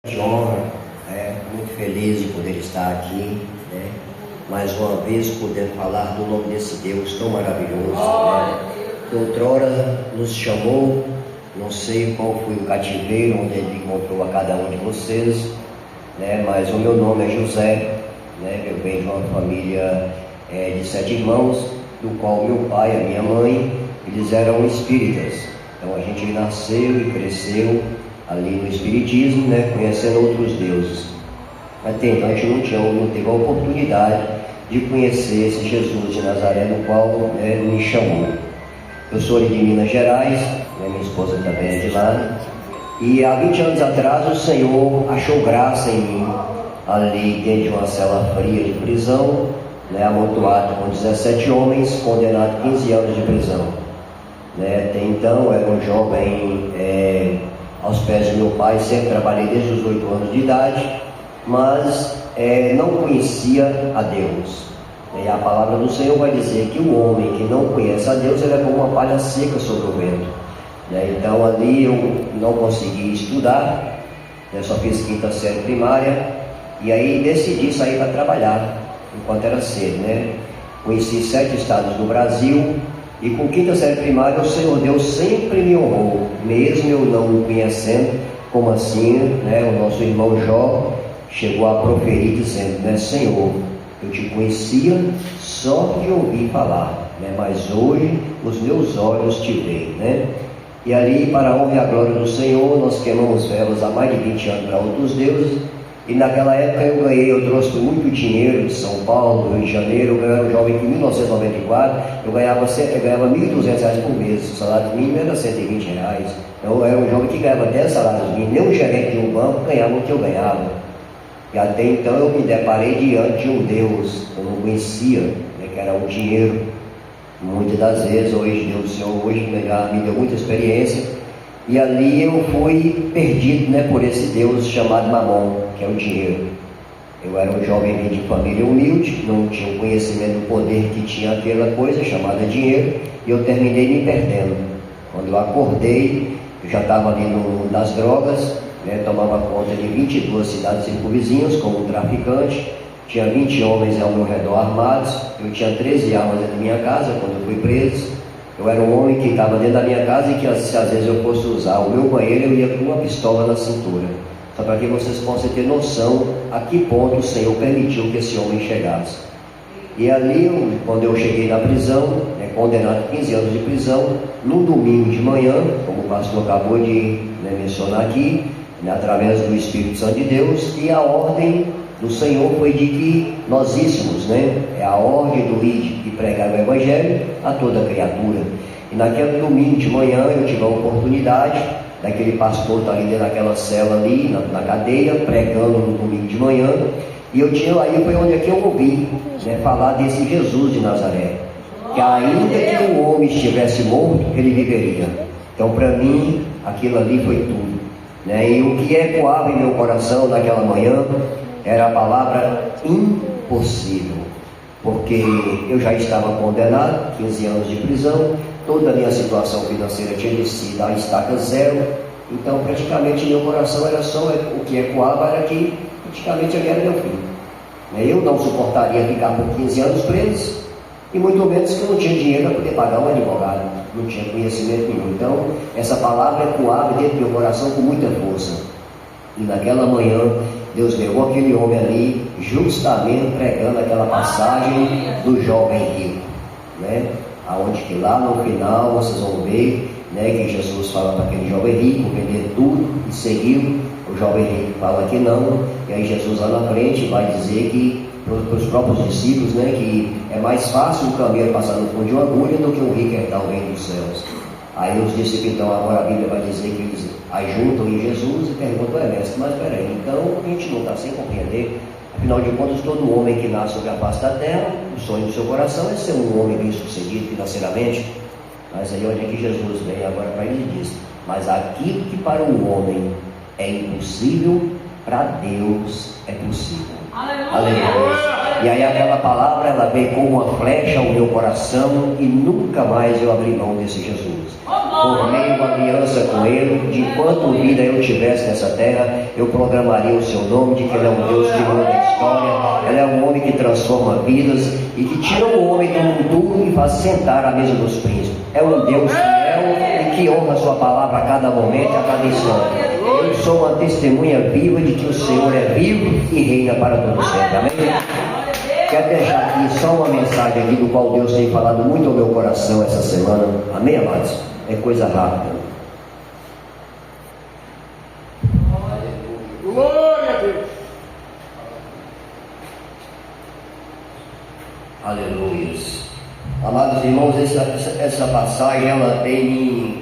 De honra, muito feliz de poder estar aqui, mais uma vez podendo falar do nome desse Deus tão maravilhoso, que outrora nos chamou. Não sei qual foi o cativeiro onde Ele encontrou a cada um de vocês, mas o meu nome é José, eu venho de uma família de 7 irmãos, do qual meu pai e a minha mãe, eles eram espíritas. Então a gente nasceu e cresceu ali no espiritismo, conhecendo outros deuses. Até então a gente não teve a oportunidade de conhecer esse Jesus de Nazaré, no qual me chamou. Eu sou de Minas Gerais, minha esposa também é de lá, e há 20 anos atrás o Senhor achou graça em mim, ali dentro de uma cela fria de prisão, amontoado com 17 homens, condenado a 15 anos de prisão. Até então eu era um jovem aos pés do meu pai, sempre trabalhei desde os 8 anos de idade, mas não conhecia a Deus. E a palavra do Senhor vai dizer que o homem que não conhece a Deus, ele é como uma palha seca sobre o vento. Então ali eu não consegui estudar, só fiz 5ª série primária, e aí decidi sair para trabalhar, enquanto era cedo. Conheci 7 estados do Brasil, e com 5ª série primária o Senhor Deus sempre me honrou, mesmo eu não o conhecendo. Como assim? O nosso irmão Jó chegou a proferir dizendo, Senhor, eu te conhecia só de ouvir falar, mas hoje os meus olhos te veem. E ali, para a honra e a glória do Senhor, nós queimamos velas há mais de 20 anos para outros deuses. E naquela época eu trouxe muito dinheiro de São Paulo, Rio de Janeiro. Eu era um jovem que em 1994 eu ganhava R$ 1.200 por mês. O salário mínimo era R$ 120. Então eu era um jovem que ganhava 10 salários mínimos. Nem um gerente de um banco ganhava o que eu ganhava. E até então eu me deparei diante de um Deus que eu não conhecia, que era o dinheiro. Muitas das vezes, hoje Deus do Senhor hoje me deu muita experiência. E ali eu fui perdido por esse Deus chamado Mamon, que é o dinheiro. Eu era um jovem de família humilde, não tinha o conhecimento do poder que tinha aquela coisa chamada dinheiro, e eu terminei me perdendo. Quando eu acordei, eu já estava ali no mundo das drogas, tomava conta de 22 cidades circunvizinhas como um traficante, tinha 20 homens ao meu redor armados, eu tinha 13 armas dentro da minha casa quando eu fui preso. Eu era um homem que estava dentro da minha casa e que se às vezes eu fosse usar o meu banheiro, eu ia com uma pistola na cintura. Só para que vocês possam ter noção a que ponto o Senhor permitiu que esse homem chegasse. E ali, quando eu cheguei na prisão, condenado a 15 anos de prisão, no domingo de manhã, como o pastor acabou de mencionar aqui, através do Espírito Santo de Deus, e a ordem do Senhor foi de que nós íssemos, é a ordem do ir e pregar o Evangelho a toda criatura. E naquele domingo de manhã eu tive a oportunidade daquele pastor estar ali dentro daquela cela ali, na cadeia, pregando no domingo de manhã, e aí foi onde é que eu ouvi falar desse Jesus de Nazaré, que ainda que o homem estivesse morto, ele viveria. Então para mim aquilo ali foi tudo. E o que ecoava em meu coração naquela manhã era a palavra impossível, porque eu já estava condenado, 15 anos de prisão, toda a minha situação financeira tinha descido a estaca zero, então praticamente meu coração era só, o que ecoava era que praticamente ali era meu fim. Eu não suportaria ficar por 15 anos preso, e muito menos que eu não tinha dinheiro para poder pagar um advogado, não tinha conhecimento nenhum. Então essa palavra ecoava dentro do meu coração com muita força. E naquela manhã Deus levou aquele homem ali, justamente pregando aquela passagem do jovem rico, aonde que lá no final vocês vão ver, que Jesus fala para aquele jovem rico vender tudo e seguir. O jovem rico fala que não, e aí Jesus lá na frente vai dizer que para os próprios discípulos, que é mais fácil o camelo passar no fundo de uma agulha do que um rico herdar o reino dos céus. Aí os discípulos, então, agora a Bíblia vai dizer que eles ajuntam em Jesus e perguntam, mestre, mas peraí, então a gente não está sem compreender. Afinal de contas, todo homem que nasce sobre a face da terra, o sonho do seu coração é ser um homem bem sucedido financeiramente. Mas aí onde é que Jesus vem agora para ele e diz, mas aquilo que para o homem é impossível, para Deus é possível. Aleluia! E aí aquela palavra, ela veio como uma flecha ao meu coração, e nunca mais eu abri mão desse Jesus. formei uma aliança com Ele, de quanto vida eu tivesse nessa terra, eu proclamaria o seu nome, de que Ele é um Deus que muda a história, Ele é um homem que transforma vidas e que tira o homem do mundo e faz sentar à mesa dos príncipes. É um Deus fiel e que honra a sua palavra a cada momento, a cada instante. Eu sou uma testemunha viva de que o Senhor é vivo e reina para todo sempre. Amém? Quero deixar aqui só uma mensagem aqui do qual Deus tem falado muito ao meu coração essa semana. Amém, amados? É coisa rápida. Glória a Deus. Aleluia. Amados irmãos, essa passagem ela tem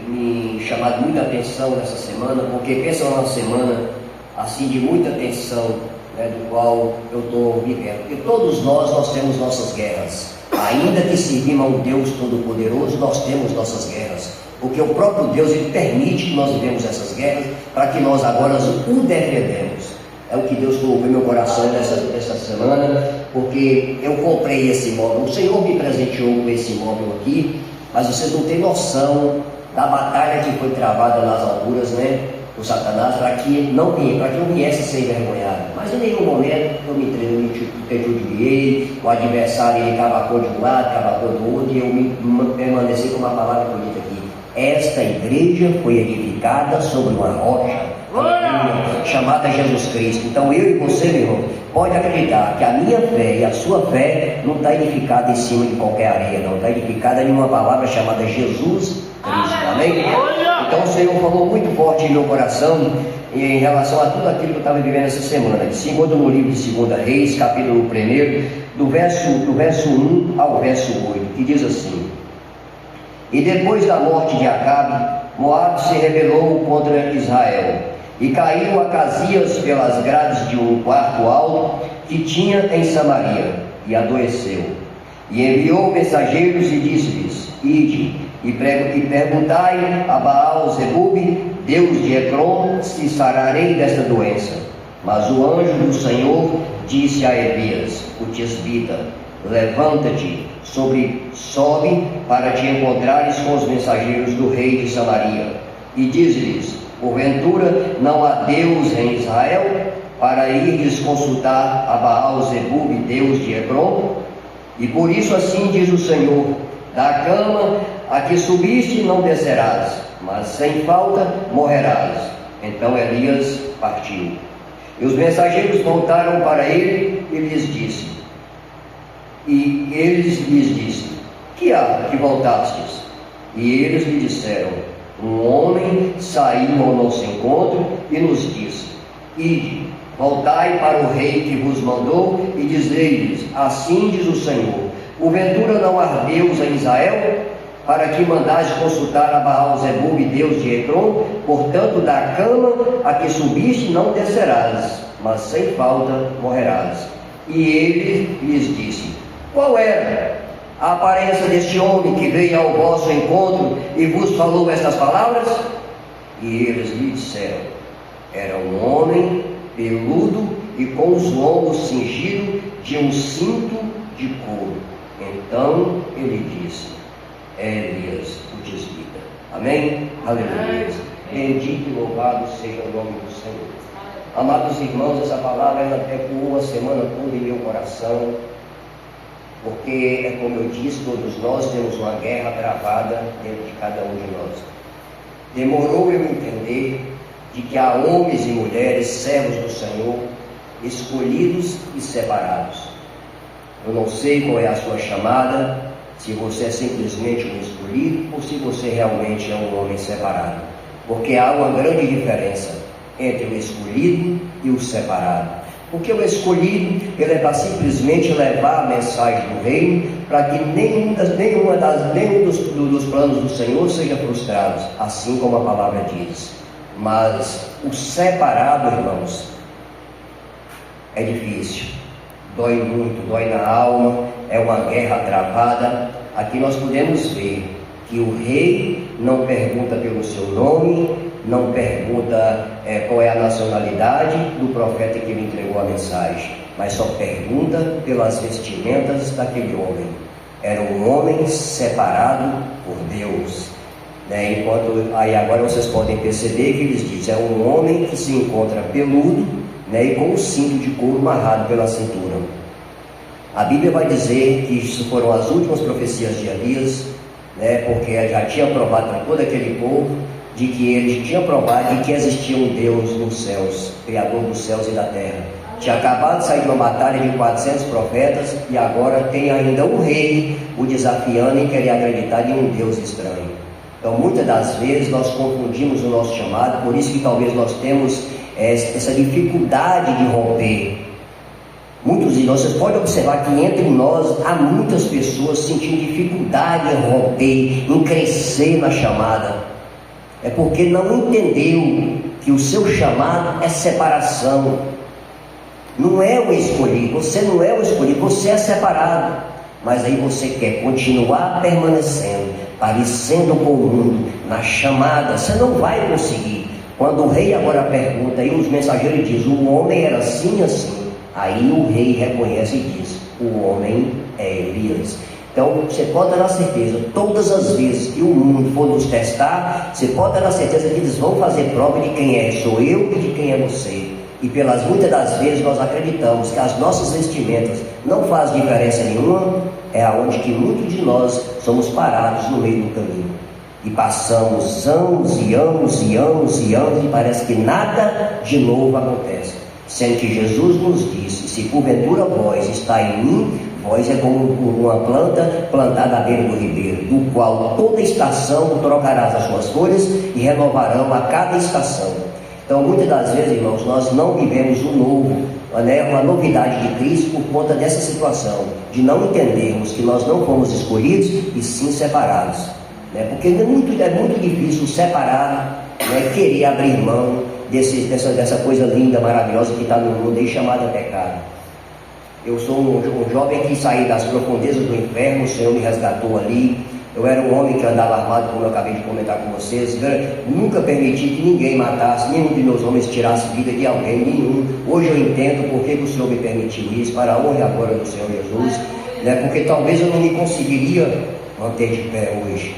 me chamado muita atenção nessa semana, porque pensa numa semana assim de muita tensão, né, do qual eu estou vivendo. Porque todos nós temos nossas guerras. Ainda que servimos a um Deus Todo-Poderoso, nós temos nossas guerras. Porque o próprio Deus, Ele permite que nós vivemos essas guerras para que nós agora o defendemos. É o que Deus colocou em meu coração nessa semana, porque eu comprei esse imóvel. O Senhor me presenteou com esse imóvel aqui, mas vocês não têm noção da batalha que foi travada nas alturas, né? O Satanás, para que eu viesse ser envergonhado. Mas em nenhum momento eu me prejudiquei, o adversário ele cavacou de um lado, cavacou do outro, e eu me permaneci com uma palavra bonita aqui. Esta igreja foi edificada sobre uma rocha, chamada Jesus Cristo. Então eu e você, meu irmão, pode acreditar que a minha fé e a sua fé não está edificada em cima de qualquer areia, não. Está edificada em uma palavra chamada Jesus Cristo. Amém? Então o Senhor falou muito forte em meu coração em relação a tudo aquilo que eu estava vivendo essa semana. Segundo no livro de 2 Reis, capítulo 1, do verso 1 ao verso 8, que diz assim: E depois da morte de Acabe, Moabe se rebelou contra Israel, e caiu Acasias pelas grades de um quarto alto que tinha em Samaria, e adoeceu. E enviou mensageiros e disse-lhes: Ide, e perguntai a Baal-Zebub, Deus de Ecrom, se sararei desta doença. Mas o anjo do Senhor disse a Elias, o tisbita: Levanta-te, sobe para te encontrares com os mensageiros do rei de Samaria, e diz-lhes: Porventura não há Deus em Israel, para irdes consultar a Baal-Zebub, Deus de Ecrom? E por isso assim diz o Senhor: Da cama a que subiste não descerás, mas sem falta morrerás. Então Elias partiu. E os mensageiros voltaram para ele e eles lhes disse: Que há que voltastes? E eles lhe disseram: Um homem saiu ao nosso encontro e nos disse: Ide, voltai para o rei que vos mandou e dizei-lhes: Assim diz o Senhor: Porventura não há Deus em Israel, para que mandais consultar a Baal-Zebub, Deus de Ecrom? Portanto, da cama a que subiste não descerás, mas sem falta morrerás. E ele lhes disse: Qual era a aparência deste homem que veio ao vosso encontro e vos falou estas palavras? E eles lhe disseram: Era um homem peludo e com os lombos cingidos de um cinto de couro. Então ele disse: É Elias, o tisbita. Amém? Aleluia. Bendito e louvado seja o nome do Senhor. Amados irmãos, essa palavra ela ecoou a semana toda em meu coração, porque é como eu disse, todos nós temos uma guerra travada dentro de cada um de nós. Demorou eu entender de que há homens e mulheres, servos do Senhor, escolhidos e separados. Eu não sei qual é a sua chamada, se você é simplesmente um escolhido ou se você realmente é um homem separado. Porque há uma grande diferença entre o escolhido e o separado. Porque o escolhido, ele é para simplesmente levar a mensagem do reino, para que nenhum dos planos do Senhor seja frustrado, assim como a palavra diz. Mas o separado, irmãos, é difícil, dói muito, dói na alma, é uma guerra travada. Aqui nós podemos ver que o rei não pergunta pelo seu nome, não pergunta qual é a nacionalidade do profeta que lhe entregou a mensagem, mas só pergunta pelas vestimentas daquele homem. Era um homem separado por Deus. né? Aí agora vocês podem perceber que eles dizem, é um homem que se encontra peludo, né? E com um cinto de couro amarrado pela cintura. A Bíblia vai dizer que isso foram as últimas profecias de Elias, né? Porque ele já tinha provado para todo aquele povo de que ele tinha provado de que existia um Deus nos céus, Criador dos céus e da terra. Tinha acabado de sair de uma batalha de 400 profetas e agora tem ainda um rei o desafiando em querer acreditar em um Deus estranho. Então muitas das vezes nós confundimos o nosso chamado, por isso que talvez nós temos essa dificuldade de romper. Muitos de nós, vocês podem observar que entre nós há muitas pessoas sentindo dificuldade em romper, em crescer na chamada. É porque não entendeu que o seu chamado é separação. Não é o escolhido, você não é o escolhido, você é separado. Mas aí você quer continuar permanecendo, parecendo com o mundo, na chamada, você não vai conseguir. Quando o rei agora pergunta, e os mensageiros dizem, o homem era assim, assim. Aí o rei reconhece e diz, o homem é Elias. Então você pode ter a certeza, todas as vezes que o mundo for nos testar, você pode ter a certeza que eles vão fazer prova de quem sou eu e de quem é você. E pelas muitas das vezes nós acreditamos que as nossas vestimentas não fazem diferença nenhuma, é aonde que muitos de nós somos parados no meio do caminho. E passamos anos e anos e anos e anos e parece que nada de novo acontece. Sendo que Jesus nos disse, se porventura vós está em mim, vós é como uma planta plantada à beira do ribeiro, do qual toda estação trocarás as suas folhas e renovarão a cada estação. Então muitas das vezes, irmãos, nós não vivemos o novo, né, uma novidade de Cristo por conta dessa situação, de não entendermos que nós não fomos escolhidos e sim separados, né? Porque é muito difícil separar, né, querer abrir mão dessa coisa linda, maravilhosa que está no mundo aí chamada pecado. Eu sou um jovem que saí das profundezas do inferno, o Senhor me resgatou ali. Eu era um homem que andava armado, como eu acabei de comentar com vocês. Nunca permiti que ninguém matasse, nenhum de meus homens tirasse vida de alguém, nenhum. Hoje eu entendo por que o Senhor me permitiu isso, para a honra e a glória do Senhor Jesus, né? Porque talvez eu não me conseguiria manter de pé hoje.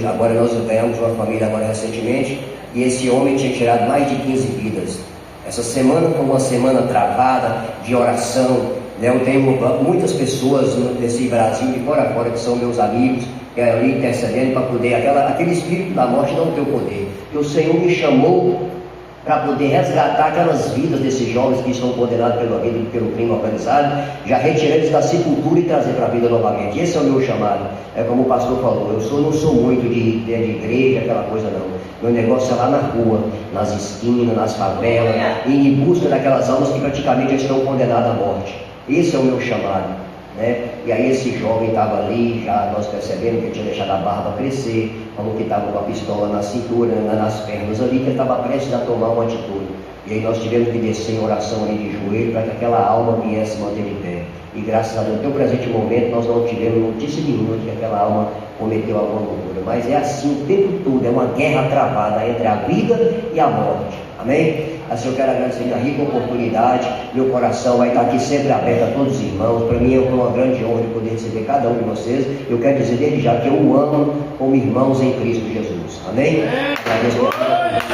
Agora nós ganhamos uma família agora recentemente, e esse homem tinha tirado mais de 15 vidas. Essa semana foi uma semana travada de oração, né? Eu tenho muitas pessoas nesse Brasil de fora a fora que são meus amigos, que é ali intercedendo para poder, aquele espírito da morte não ter o poder. E o Senhor me chamou para poder resgatar aquelas vidas desses jovens que estão condenados pela vida e pelo crime organizado, já retirar eles da sepultura e trazer para a vida novamente. Esse é o meu chamado. É como o pastor falou, não sou muito de igreja, aquela coisa não. Meu negócio é lá na rua, nas esquinas, nas favelas, e em busca daquelas almas que praticamente estão condenadas à morte. Esse é o meu chamado, né? E aí esse jovem estava ali, já nós percebemos que ele tinha deixado a barba crescer, como que estava com a pistola na cintura, nas pernas ali, que ele estava prestes a tomar uma atitude. E aí nós tivemos que descer em oração ali de joelho para que aquela alma viesse manter de pé. E graças a Deus, até o presente momento, nós não tivemos notícia nenhuma de que aquela alma cometeu alguma loucura. Mas é assim o tempo todo, é uma guerra travada entre a vida e a morte. Amém? Assim eu quero agradecer a rica oportunidade, meu coração vai estar aqui sempre aberto a todos os irmãos. Para mim é uma grande honra de poder receber cada um de vocês. Eu quero dizer desde já que eu o amo como irmãos em Cristo Jesus. Amém? Agradeço a